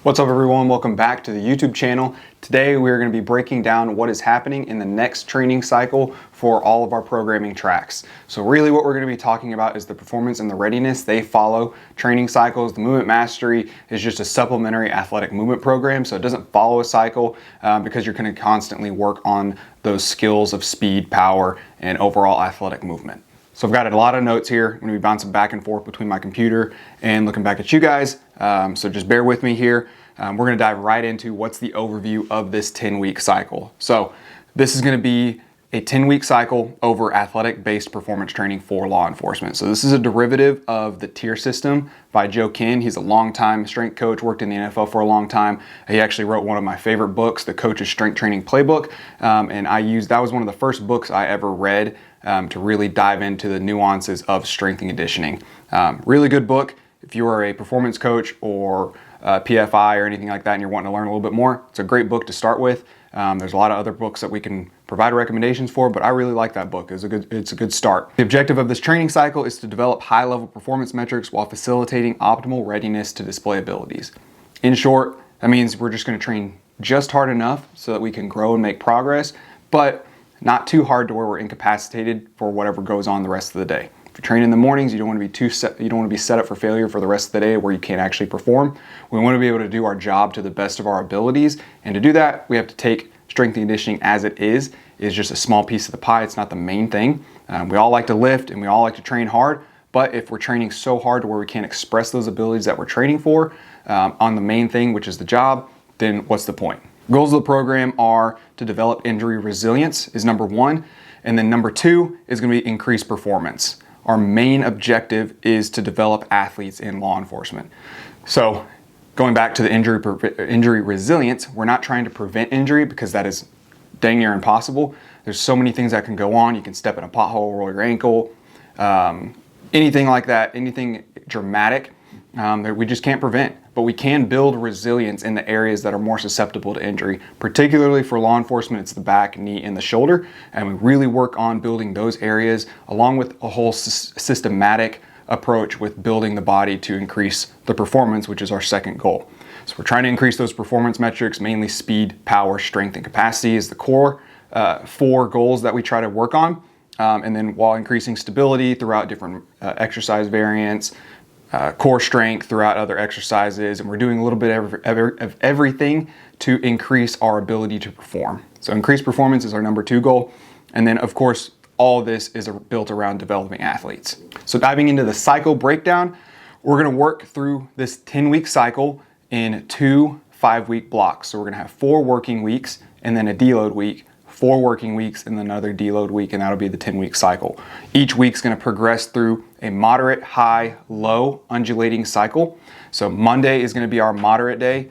What's up everyone, welcome back to the YouTube channel. Today we're going to be breaking down what is happening in the next training cycle for all of our programming tracks. So really what we're going to be talking about is the performance and the readiness. They follow training cycles. The movement mastery is just a supplementary athletic movement program, so it doesn't follow a cycle because you're going to constantly work on those skills of speed, power, and overall athletic movement. So I've got a lot of notes here. I'm going to be bouncing back and forth between my computer and looking back at you guys. So just bear with me here. We're going to dive right into what's the overview of this 10-week cycle. So this is going to be a 10-week cycle over athletic-based performance training for law enforcement. So this is a derivative of the tier system by Joe Ken. He's a longtime strength coach, worked in the NFL for a long time. He actually wrote one of my favorite books, The Coach's Strength Training Playbook. And that was one of the first books I ever read to really dive into the nuances of strength and conditioning. Really good book. If you are a performance coach or PFI or anything like that and you're wanting to learn a little bit more, it's a great book to start with. There's a lot of other books that we can provide recommendations for, but I really like that book. It's a good start. The objective of this training cycle is to develop high-level performance metrics while facilitating optimal readiness to display abilities. In short, that means we're just going to train just hard enough so that we can grow and make progress, but not too hard to where we're incapacitated for whatever goes on the rest of the day. If you train in the mornings, you don't want to be set up for failure for the rest of the day where you can't actually perform. We want to be able to do our job to the best of our abilities, and to do that, we have to take strength and conditioning as it is just a small piece of the pie. It's not the main thing. We all like to lift and we all like to train hard, but if we're training so hard to where we can't express those abilities that we're training for on the main thing, which is the job, then what's the point? Goals of the program are to develop injury resilience is number one, and then number two is going to be increased performance. Our main objective is to develop athletes in law enforcement. So going back to the injury resilience, we're not trying to prevent injury because that is dang near impossible. There's so many things that can go on. You can step in a pothole, roll your ankle, anything like that, anything dramatic that we just can't prevent. But we can build resilience in the areas that are more susceptible to injury. Particularly for law enforcement, it's the back, knee, and the shoulder. And we really work on building those areas along with a whole systematic approach with building the body to increase the performance, which is our second goal. So we're trying to increase those performance metrics, mainly speed, power, strength, and capacity is the core four goals that we try to work on. And then while increasing stability throughout different exercise variants, core strength throughout other exercises, and we're doing a little bit of everything to increase our ability to perform. So increased performance is our number two goal. And then of course, all of this is built around developing athletes. So diving into the cycle breakdown, we're gonna work through this 10-week cycle in 2 5-week blocks. So we're gonna have 4 working weeks and then a deload week, 4 working weeks and then another deload week, and that'll be the 10-week cycle. Each week's gonna progress through a moderate, high, low undulating cycle. So Monday is gonna be our moderate day.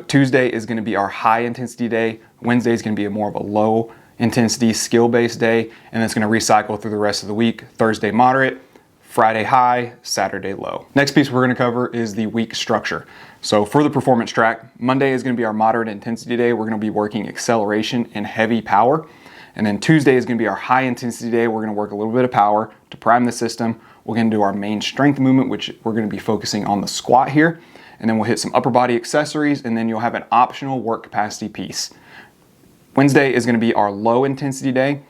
Tuesday is gonna be our high intensity day. Wednesday is gonna be more of a low intensity skill-based day, and it's gonna recycle through the rest of the week. Thursday moderate, Friday high, Saturday low. Next piece we're gonna cover is the week structure. So for the performance track, Monday is gonna be our moderate intensity day. We're gonna be working acceleration and heavy power. And then Tuesday is gonna be our high intensity day. We're gonna work a little bit of power to prime the system. We're gonna do our main strength movement, which we're gonna be focusing on the squat here. And then we'll hit some upper body accessories, and then you'll have an optional work capacity piece. Wednesday is gonna be our low intensity day.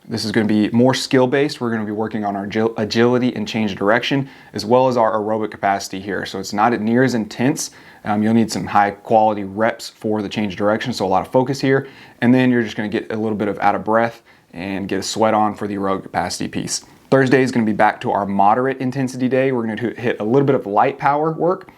This is going to be more skill-based. We're going to be working on our agility and change of direction, as well as our aerobic capacity here. So it's not near as intense. You'll need some high-quality reps for the change of direction, so a lot of focus here. And then you're just going to get a little bit of out of breath and get a sweat on for the aerobic capacity piece. Thursday is going to be back to our moderate intensity day. We're going to hit a little bit of light power work,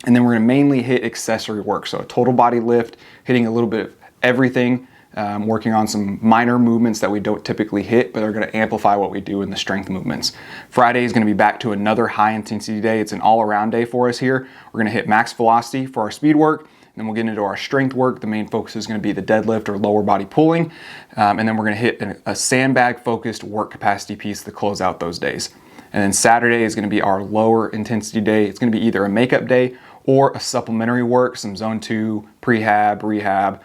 and then we're going to mainly hit accessory work. So a total body lift, hitting a little bit of everything. Working on some minor movements that we don't typically hit, but they're going to amplify what we do in the strength movements. Friday is going to be back to another high intensity day. It's an all-around day for us here. We're going to hit max velocity for our speed work, then we'll get into our strength work. The main focus is going to be the deadlift or lower body pulling, and then we're going to hit a sandbag focused work capacity piece to close out those days. And then Saturday is going to be our lower intensity day. It's going to be either a makeup day or a supplementary work, some zone 2, prehab, rehab,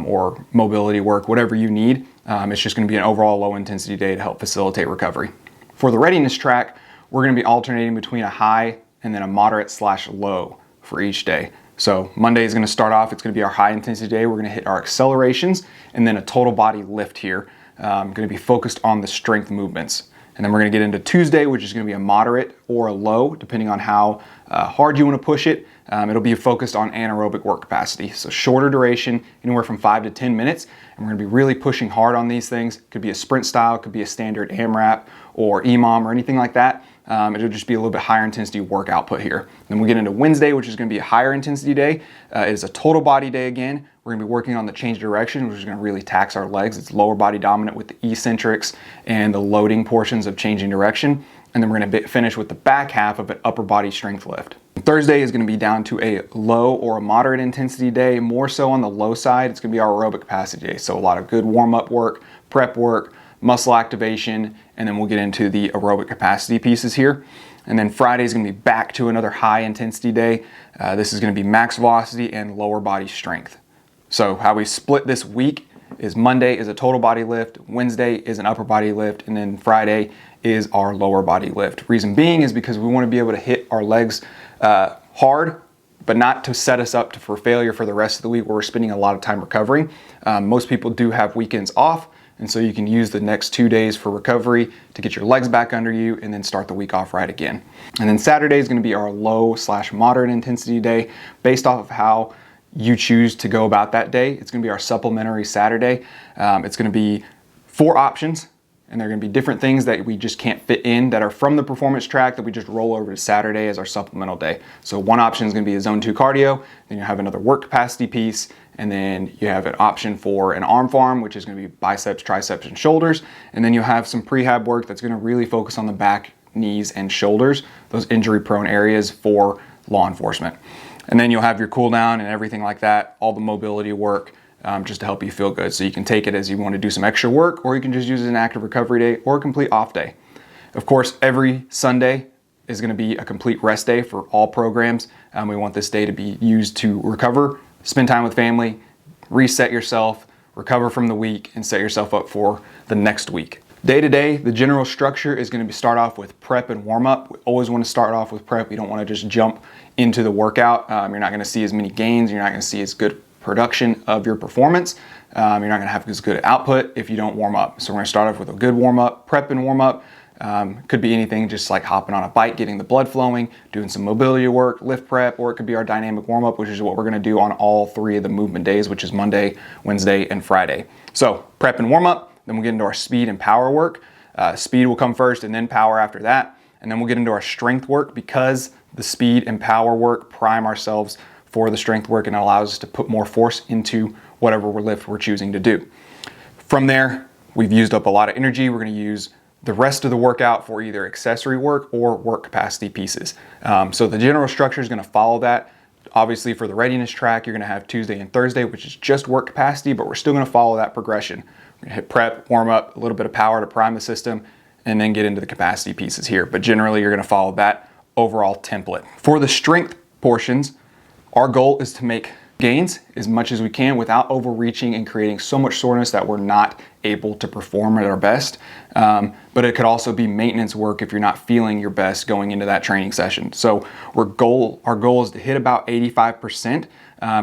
or mobility work, whatever you need. It's just going to be an overall low intensity day to help facilitate recovery. For the readiness track, we're going to be alternating between a high and then a moderate/low for each day. So Monday is going to start off, it's going to be our high intensity day. We're going to hit our accelerations and then a total body lift here. Going to be focused on the strength movements. And then we're going to get into Tuesday, which is going to be a moderate or a low, depending on how hard you want to push it. It'll be focused on anaerobic work capacity. So shorter duration, anywhere from 5 to 10 minutes. And we're going to be really pushing hard on these things. It could be a sprint style, it could be a standard AMRAP or EMOM or anything like that. It'll just be a little bit higher intensity work output here. Then we get into Wednesday, which is going to be a higher intensity day. It is a total body day again. We're going to be working on the change of direction, which is going to really tax our legs. It's lower body dominant with the eccentrics and the loading portions of changing direction. And then we're going to finish with the back half of an upper body strength lift. Thursday is going to be down to a low or a moderate intensity day, more so on the low side. It's going to be our aerobic capacity day. So a lot of good warm-up work, prep work, muscle activation, and then we'll get into the aerobic capacity pieces here. And then Friday is going to be back to another high intensity day. This is going to be max velocity and lower body strength. So how we split this week is Monday is a total body lift, Wednesday is an upper body lift, and then Friday is our lower body lift. Reason being is because we want to be able to hit our legs hard, but not to set us up for failure for the rest of the week where we're spending a lot of time recovering. Most people do have weekends off, and so you can use the next 2 days for recovery to get your legs back under you and then start the week off right again. And then Saturday is going to be our low/moderate intensity day based off of how you choose to go about that day. It's going to be our supplementary Saturday. It's going to be 4 options, and they're going to be different things that we just can't fit in that are from the performance track that we just roll over to Saturday as our supplemental day. So one option is going to be a zone 2 cardio, then you have another work capacity piece, and then you have an option for an arm farm, which is going to be biceps, triceps, and shoulders. And then you'll have some prehab work that's going to really focus on the back, knees, and shoulders, those injury-prone areas for law enforcement. And then you'll have your cool down and everything like that, all the mobility work, just to help you feel good. So you can take it as you want to do some extra work, or you can just use it as an active recovery day or a complete off day. Of course, every Sunday is going to be a complete rest day for all programs. We want this day to be used to recover, spend time with family, reset yourself, recover from the week, and set yourself up for the next week. Day to day, the general structure is going to start off with prep and warm up. We always want to start off with prep. You don't want to just jump into the workout. You're not going to see as many gains. You're not going to see as good production of your performance. You're not going to have as good output if you don't warm up. So we're going to start off with a good warm up, prep and warm up. Could be anything just like hopping on a bike, getting the blood flowing, doing some mobility work, lift prep, or it could be our dynamic warm up, which is what we're going to do on all 3 of the movement days, which is Monday, Wednesday, and Friday. So prep and warm up. Then we'll get into our speed and power work. Speed will come first and then power after that. And then we'll get into our strength work because the speed and power work prime ourselves for the strength work and allows us to put more force into whatever lift we're choosing to do. From there, we've used up a lot of energy. We're going to use the rest of the workout for either accessory work or work capacity pieces. So the general structure is going to follow that. Obviously for the readiness track, you're going to have Tuesday and Thursday, which is just work capacity, but we're still going to follow that progression. We're going to hit prep, warm up, a little bit of power to prime the system, and then get into the capacity pieces here. But generally, you're going to follow that overall template. For the strength portions, our goal is to make gains as much as we can without overreaching and creating so much soreness that we're not able to perform at our best. But it could also be maintenance work if you're not feeling your best going into that training session. So our goal is to hit about 85%.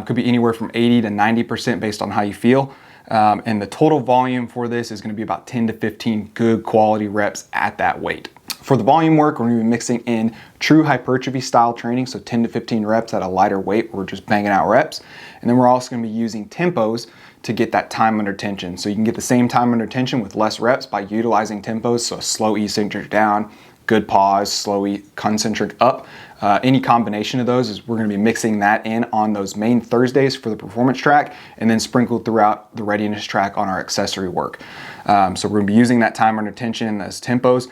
Could be anywhere from 80 to 90% based on how you feel. And the total volume for this is going to be about 10 to 15 good quality reps at that weight. For the volume work, we're going to be mixing in true hypertrophy style training, so 10 to 15 reps at a lighter weight. We're just banging out reps. And then we're also going to be using tempos to get that time under tension. So you can get the same time under tension with less reps by utilizing tempos, so slow eccentric down, good pause, slow concentric up. Any combination of those is we're going to be mixing that in on those main Thursdays for the performance track and then sprinkled throughout the readiness track on our accessory work. So we're going to be using that time under tension as tempos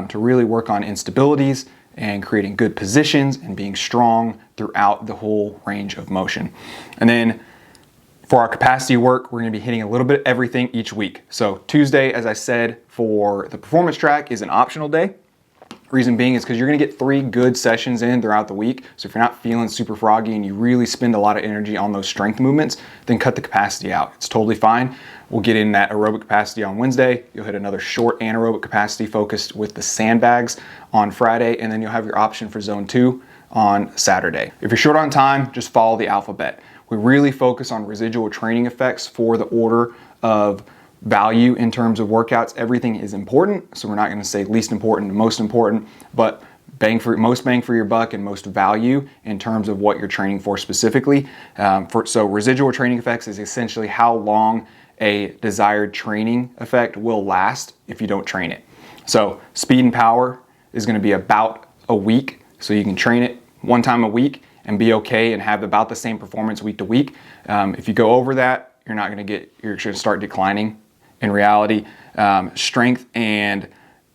to really work on instabilities and creating good positions and being strong throughout the whole range of motion. And then for our capacity work, we're going to be hitting a little bit of everything each week. So Tuesday, as I said, for the performance track is an optional day. Reason being is because you're going to get 3 good sessions in throughout the week. So if you're not feeling super froggy and you really spend a lot of energy on those strength movements, then cut the capacity out. It's totally fine. We'll get in that aerobic capacity on Wednesday. You'll hit another short anaerobic capacity focused with the sandbags on Friday, and then you'll have your option for zone 2 on Saturday. If you're short on time, just follow the alphabet. We really focus on residual training effects for the order of value in terms of workouts. Everything is important, so we're not going to say least important to most important, but most bang for your buck and most value in terms of what you're training for specifically. So residual training effects is essentially how long a desired training effect will last if you don't train it. So speed and power is going to be about a week, so you can train it one time a week and be okay and have about the same performance week to week. If you go over that, you're going to start declining. In reality, strength and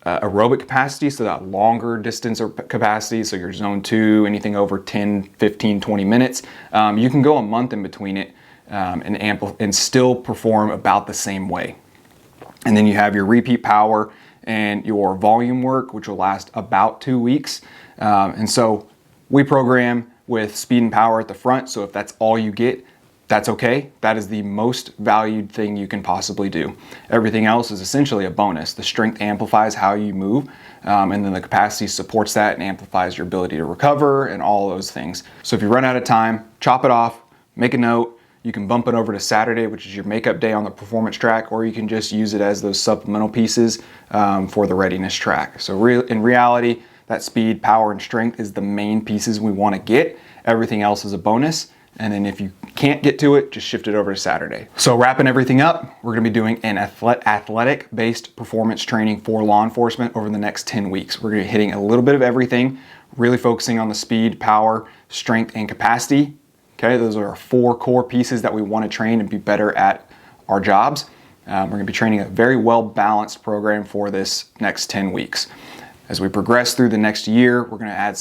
aerobic capacity, so that longer distance or capacity, so your zone 2, anything over 10, 15, 20 minutes, you can go a month in between it and still perform about the same way. And then you have your repeat power and your volume work, which will last about 2 weeks. And so we program with speed and power at the front, so if that's all you get, that's okay. That is the most valued thing you can possibly do. Everything else is essentially a bonus. The strength amplifies how you move, and then the capacity supports that and amplifies your ability to recover and all those things. So if you run out of time, chop it off, make a note. You can bump it over to Saturday, which is your makeup day on the performance track, or you can just use it as those supplemental pieces for the readiness track. So in reality, that speed, power, and strength is the main pieces we want to get. Everything else is a bonus. And then if you can't get to it, just shift it over to Saturday. So wrapping everything up, we're gonna be doing an athletic-based performance training for law enforcement over the next 10 weeks. We're gonna be hitting a little bit of everything, really focusing on the speed, power, strength, and capacity. Okay, those are our 4 core pieces that we wanna train and be better at our jobs. We're gonna be training a very well-balanced program for this next 10 weeks. As we progress through the next year, we're going to add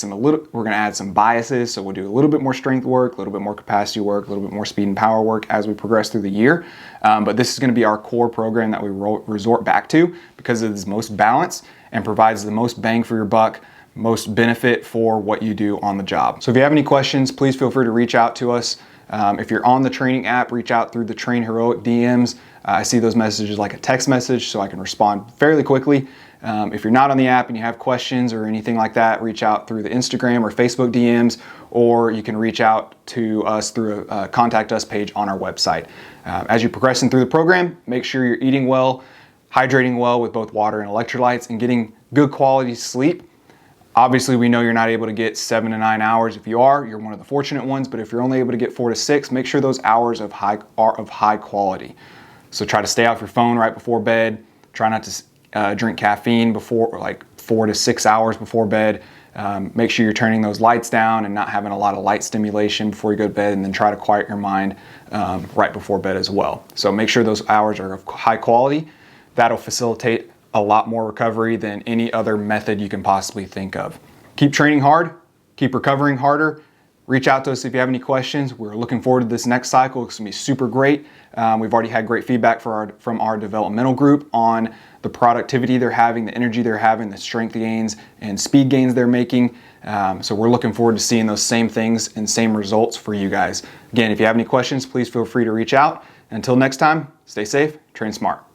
some biases. So we'll do a little bit more strength work, a little bit more capacity work, a little bit more speed and power work as we progress through the year. But this is going to be our core program that we resort back to because it is most balanced and provides the most bang for your buck, most benefit for what you do on the job. So if you have any questions, please feel free to reach out to us. If you're on the training app, reach out through the Train Heroic DMs. I see those messages like a text message, so I can respond fairly quickly. If you're not on the app and you have questions or anything like that, reach out through the Instagram or Facebook DMs, or you can reach out to us through a contact us page on our website. As you're progressing through the program, make sure you're eating well, hydrating well with both water and electrolytes, and getting good quality sleep. Obviously, we know you're not able to get 7 to 9 hours. If you are, you're one of the fortunate ones, but if you're only able to get 4 to 6, make sure those hours are of high quality. So try to stay off your phone right before bed. Try not to drink caffeine before, like 4 to 6 hours before bed. Make sure you're turning those lights down and not having a lot of light stimulation before you go to bed, and then try to quiet your mind right before bed as well. So make sure those hours are of high quality. That'll facilitate a lot more recovery than any other method you can possibly think of. Keep training hard, keep recovering harder. Reach out to us if you have any questions. We're looking forward to this next cycle. It's gonna be super great. We've already had great feedback from our developmental group on the productivity they're having, the energy they're having, the strength gains and speed gains they're making. So we're looking forward to seeing those same things and same results for you guys. Again, if you have any questions, please feel free to reach out. Until next time, stay safe, train smart.